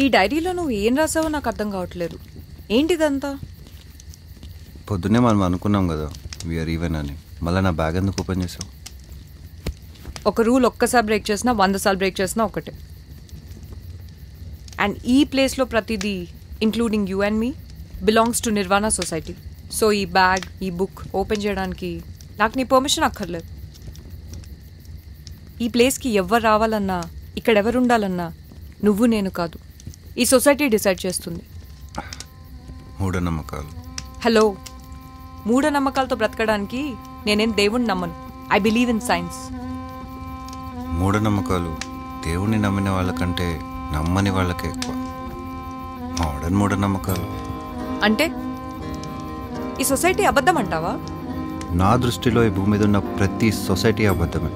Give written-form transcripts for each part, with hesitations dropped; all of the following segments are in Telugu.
ఈ డైరీలో నువ్వు ఏం రాసావో నాకు అర్థం కావట్లేదు. ఏంటిదంతా? పొద్దున్నే మనం అనుకున్నాం కదా వీఆర్ ఈవెన్ అని. మళ్ళీ నా బ్యాగ్ ఎందుకు ఓపెన్ చేసావు? ఒక రూల్ ఒక్కసారి బ్రేక్ చేసినా 100 సార్లు బ్రేక్ చేసినా ఒకటే. అండ్ ఈ ప్లేస్లో ప్రతిదీ including you and me belongs to Nirvana society. So ఈ బ్యాగ్, ఈ బుక్ ఓపెన్ చేయడానికి నాకు నీ పర్మిషన్ అక్కర్లేదు. ఈ ప్లేస్కి ఎవరు రావాలన్నా, ఇక్కడ ఎవరు ఉండాలన్నా నువ్వు నేను కాదు, ఈ సొసైటీ డిసైడ్ చేస్తుంది. మూఢనమ్మకాలు. హలో, మూఢనమ్మకాలతో బ్రతకడానికి నేనేం దేవుణ్ణి నమ్మను. I believe in science. మూఢనమ్మకాలు దేవుణ్ణి నమ్మిన వాళ్ళకంటే నమ్మని వాళ్ళకే ఎక్కువ. మోడర్న్ మూఢనమ్మకాలు అంటే ఈ సొసైటీ అబద్ధం అంటావా? నా దృష్టిలో ఈ భూమి మీద ఉన్న ప్రతి సొసైటీ అబద్ధమే.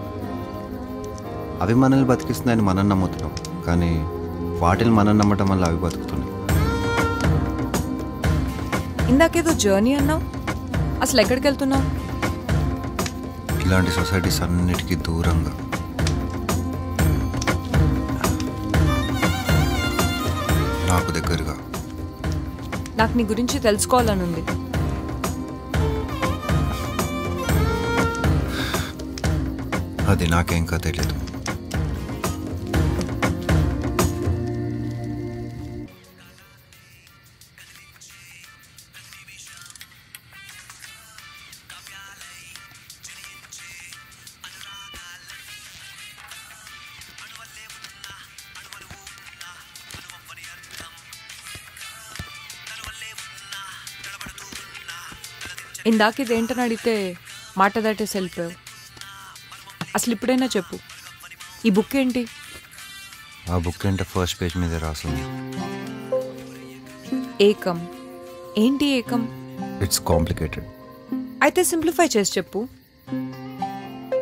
అవి మనల్ని బతికిస్తున్నాయని మనం నమ్ముతున్నాం, కానీ వాటిని మనం నమ్మటం వల్ల అవి బతుకుతున్నాయి. ఇందాకేదో జర్నీ అన్నావు, అసలు ఎక్కడికి వెళ్తున్నావు? ఇలాంటి సొసైటీస్ అన్నిటికీ దూరంగా. నాకు దగ్గరగా. నాకు నీ గురించి తెలుసుకోవాలనుంది. అది నాకేంకా తెలియదు. ఇందాక ఇదేంటని అడిగితే మాట దాటే వెళ్ళిపోయావు. అసలు ఇప్పుడైనా చెప్పు, ఈ బుక్ ఏంటి? ఆ బుక్ ఏంటో ఫస్ట్ పేజ్ మీద రాసింది. ఏకం. ఏంటి ఏకం? It's complicated. అయితే సింప్లిఫై చేసి చెప్పు.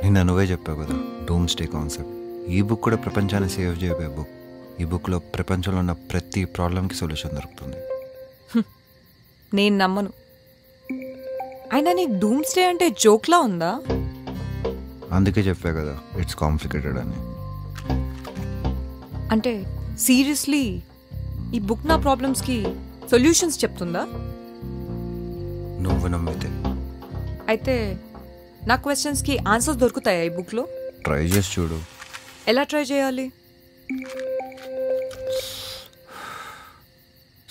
నిన్న నువ్వే చెప్పావు కదా, డూమ్ స్టే కాన్సెప్ట్. ఈ బుక్ కూడా ప్రపంచాన్ని సేవ్ చేయబోయే బుక్. ఈ బుక్లో ప్రపంచంలో ఉన్న ప్రతి ప్రాబ్లంకి సొల్యూషన్ దొరుకుతుంది. నేను నమ్మను. అయినా నీకు డూమ్ స్టే అంటే జోక్లా ఉందా? అందుకే చెప్పా కదా ఇట్స్ కాంప్లికేటెడ్ అని. అంటే సీరియస్లీ ఈ బుక్ నా ప్రాబ్లమ్స్కి సొల్యూషన్స్ చెప్తుందా? నువ్వు నమ్మితే. అయితే నా క్వశ్చన్స్కి ఆన్సర్స్ దొరుకుతాయా ఈ బుక్లో? ట్రై చేసి చూడు. ఎలా ట్రై చేయాలి?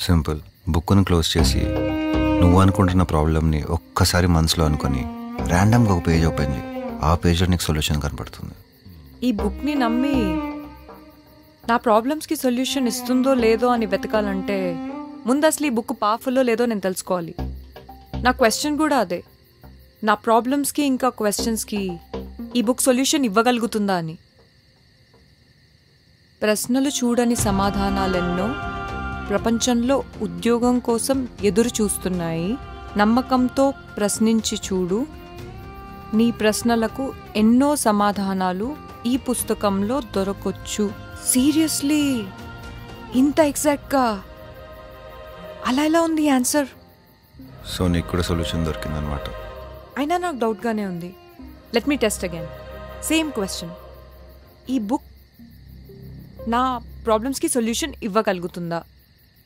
సింపుల్. బుక్ను క్లోజ్ చేసి నువ్వు అనుకుంటున్న ప్రాబ్లమ్ని ఒక్కసారి మనసులో అనుకొని ర్యాండమ్గా ఒక పేజ్ ఓపెన్ చేయి. ఆ పేజ్లో నీకు సొల్యూషన్ కనపడుతుంది. ఈ బుక్ని నమ్మి నా ప్రాబ్లమ్స్కి సొల్యూషన్ ఇస్తుందో లేదో అని వెతకాలంటే ముందు అసలు ఈ బుక్ పవర్ఫుల్లో లేదో నేను తెలుసుకోవాలి. నా క్వశ్చన్ కూడా అదే, నా ప్రాబ్లమ్స్కి ఇంకా క్వశ్చన్స్కి ఈ బుక్ సొల్యూషన్ ఇవ్వగలుగుతుందా అని. ప్రశ్నలు చూడని సమాధానాలెన్నో ప్రపంచంలో ఉద్యోగం కోసం ఎదురు చూస్తున్నాయి. నమ్మకంతో ప్రశ్నించి చూడు, నీ ప్రశ్నలకు ఎన్నో సమాధానాలు ఈ పుస్తకంలో దొరకొచ్చు. సీరియస్లీ ఇంత ఎగ్జాక్ట్గా అలా ఎలా ఉంది ఆన్సర్? సో నీకు కూడా సొల్యూషన్ దొరికిందనమాట. అయినా నాకు డౌట్గానే ఉంది. Let me test again. Same question. ఈ బుక్ నా ప్రాబ్లమ్స్కి సొల్యూషన్ ఇవ్వగలుగుతుందా?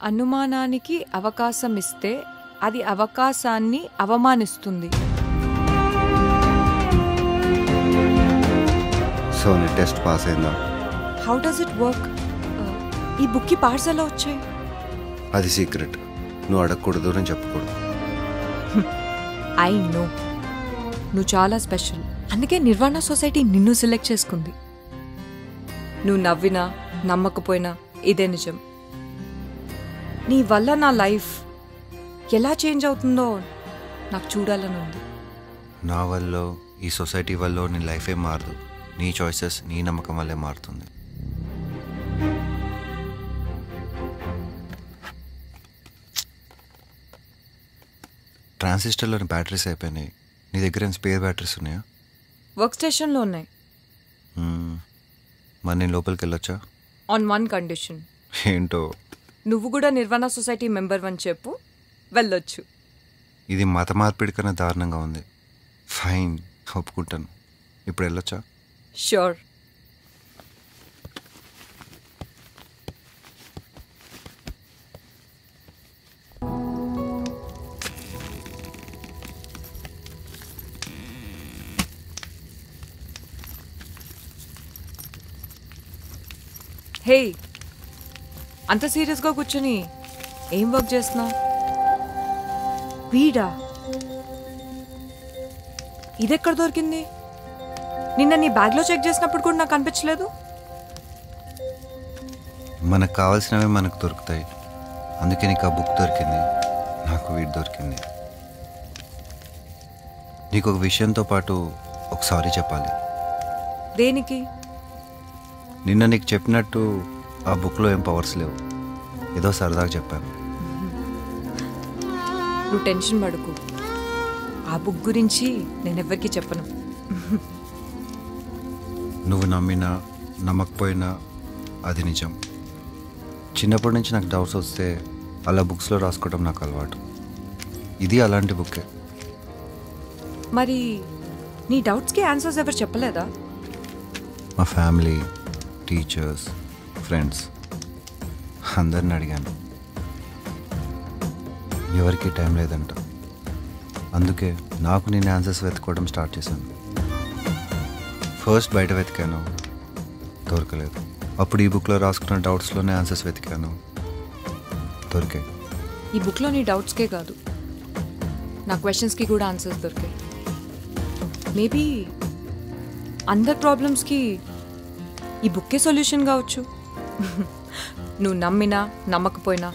అనుమానానికి అవకాశం ఇస్తే అది అవకాశాన్ని అవమానిస్తుంది. సో నీ టెస్ట్ పాస్ అయిందా? How does it work? ఈ బుక్కి పార్ట్స్ ఎలా వచ్చాయి? అది సీక్రెట్. నువ్వు అడగకూడదు, నేను చెప్పకూడదు. ఐ నో, నువ్వు చాలా స్పెషల్. అందుకే నిర్వాణ సొసైటీ నిన్ను సెలెక్ట్ చేసుకుంది. నువ్వు నవ్వినా నమ్మకపోయినా ఇదే నిజం. నీ వల్ల నా లైఫ్ ఎలా చేంజ్ అవుతుందో నాకు చూడాలని ఉంది. నా వల్ల, ఈ సొసైటీ వల్ల నీ లైఫ్ ఏం మారదు. నీ చాయిసెస్, నీ నమ్మకం వల్లే మారుతుంది. ట్రాన్సిస్టర్లోని బ్యాటరీస్ అయిపోయినాయి. నీ దగ్గర ఏం స్పేర్ బ్యాటరీస్ ఉన్నాయా? వర్క్ స్టేషన్లో ఉన్నాయి. మరి నేను లోపలికి వెళ్ళొచ్చా? On one condition. ఏంటో? నువ్వు కూడా నిర్వాణ సొసైటీ మెంబర్ అని చెప్పు, వెళ్ళొచ్చు. ఇది మత మార్పిడి కన్నా దారుణంగా ఉంది. ఫైన్, ఒప్పుకుంటాను. ఇప్పుడు వెళ్ళొచ్చా? ష్యూర్. హే, అంత సీరియస్గా కూర్చొని ఏం వర్క్ చేస్తున్నావు? వీడా? ఇదెక్కడ దొరికింది? నిన్న నీ బ్యాగ్లో చెక్ చేసినప్పుడు కూడా నాకు అనిపించలేదు. మనకు కావాల్సినవి మనకు దొరుకుతాయి. అందుకే నీకు ఆ బుక్ దొరికింది, నాకు వీడు దొరికింది. నీకు ఒక విషయంతో పాటు ఒక సారీ చెప్పాలి. దేనికి? నిన్న నీకు చెప్పినట్టు ఆ బుక్లో ఏం పవర్స్ లేవు, ఏదో సరదాగా చెప్పాను. నువ్వు టెన్షన్ పడుకు. ఆ బుక్ గురించి నేను ఎవ్వరికీ చెప్పను. నువ్వు నమ్మినా నమ్మకపోయినా అది నిజం. చిన్నప్పటి నుంచి నాకు డౌట్స్ వస్తే అలా బుక్స్లో రాసుకోవడం నాకు అలవాటు. ఇది అలాంటి బుక్కే. మరి నీ డౌట్స్కి ఆన్సర్స్ ఎవరు చెప్పలేదా? మా ఫ్యామిలీ, టీచర్స్, ఫ్రెండ్స్ అందరిని అడిగాను. ఎవరికి టైం లేదంట. అందుకే నాకు నేను ఆన్సర్స్ వెతుక్కోవడం స్టార్ట్ చేశాను. ఫస్ట్ బయట వెతికాను, దొరకలేదు. అప్పుడు ఈ బుక్లో రాసుకున్న డౌట్స్లోనే ఆన్సర్స్ వెతికాను, దొరికాయి. ఈ బుక్లో నీ డౌట్స్కే కాదు, నా క్వశ్చన్స్కి కూడా ఆన్సర్స్ దొరికాయి. మేబీ అందరి ప్రాబ్లమ్స్కి ఈ బుక్కే సొల్యూషన్ కావచ్చు. నువ్వు నమ్మినా నమ్మకపోయినా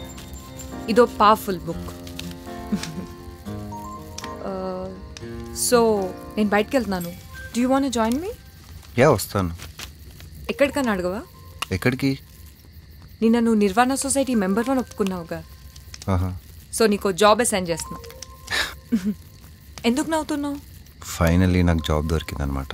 ఇదో పవర్ఫుల్ బుక్. సో నేను బయటకు వెళ్తున్నాను. Do you want join me? Yeah, వస్తాను. ఎక్కడికన్నా అడగవా? ఎక్కడికి? నిన్న నువ్వు నిర్వాణ సొసైటీ మెంబర్ అని ఒప్పుకున్నావుగా, సో నీకు జాబ్ అసైన్ చేస్తున్నా. ఎందుకు నవ్వుతున్నావు? ఫైనల్లీ నాకు జాబ్ దొరికిందనమాట.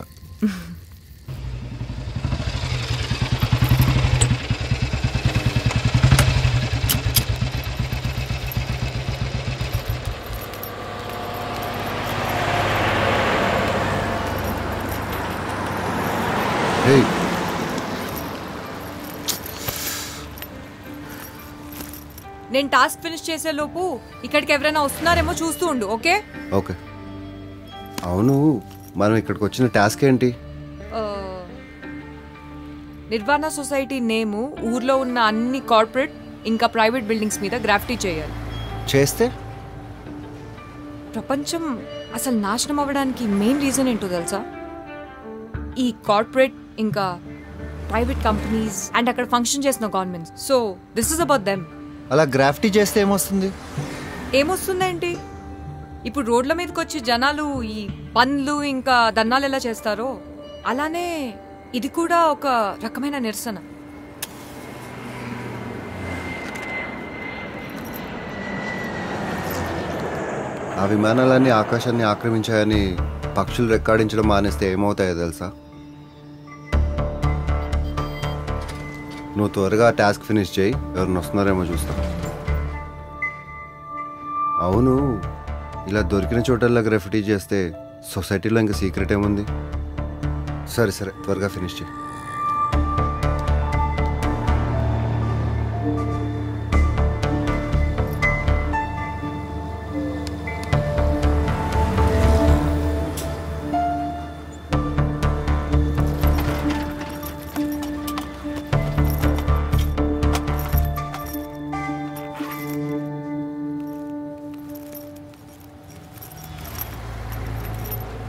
నేను టాస్క్ ఫినిష్ చేసే లోపు ఇక్కడికి ఎవరైనా వస్తున్నారేమో చూస్తూ ఉండు. ఓకే? ఓకే. అవును, మనం ఇక్కడికి వచ్చిన టాస్క్ ఏంటి? నిర్వాణ సొసైటీ నేము ఊర్లో ఉన్న అన్ని కార్పొరేట్ ఇంకా ప్రైవేట్ బిల్డింగ్స్ మీద గ్రాఫిటీ చేయాలి. చేస్తే ప్రపంచం అసలు నాశనం అవ్వడానికి మెయిన్ రీజన్ ఏంటో తెలుసా? ఈ కార్పొరేట్ ఇంకా ప్రైవేట్ కంపెనీస్ అండ్ అక్కడ ఫంక్షన్ చేసిన governments. So this is about them. అలా గ్రాఫిటీ చేస్తే ఏమొస్తుంది? ఏమొస్తుందేంటి? ఇప్పుడు రోడ్ల మీదకి వచ్చి జనాలు ఈ పనులు ఇంకా దన్నాలు ఎలా చేస్తారో అలానే ఇది కూడా ఒక రకమైన నిరసన. ఆ విమానాలన్నీ ఆకాశాన్ని ఆక్రమించాయని పక్షులు రెక్కాడించడం మానేస్తే ఏమవుతాయో తెలుసా? నువ్వు త్వరగా టాస్క్ ఫినిష్ చేయి, ఎవరిని వస్తున్నారేమో చూస్తాం. అవును, ఇలా దొరికిన చోటల్లా గ్రాఫిటీ చేస్తే సొసైటీలో ఇంకా సీక్రెట్ ఏముంది? సరే సరే, త్వరగా ఫినిష్ చేయి.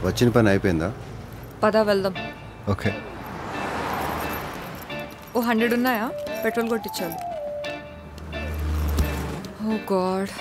వచ్చిన పని అయిపోయిందా? పదా వెళ్దాం. ఓకే. ఓ 100 ఉన్నాయా? పెట్రోల్ కొట్టించాలి. ఓ గాడ్.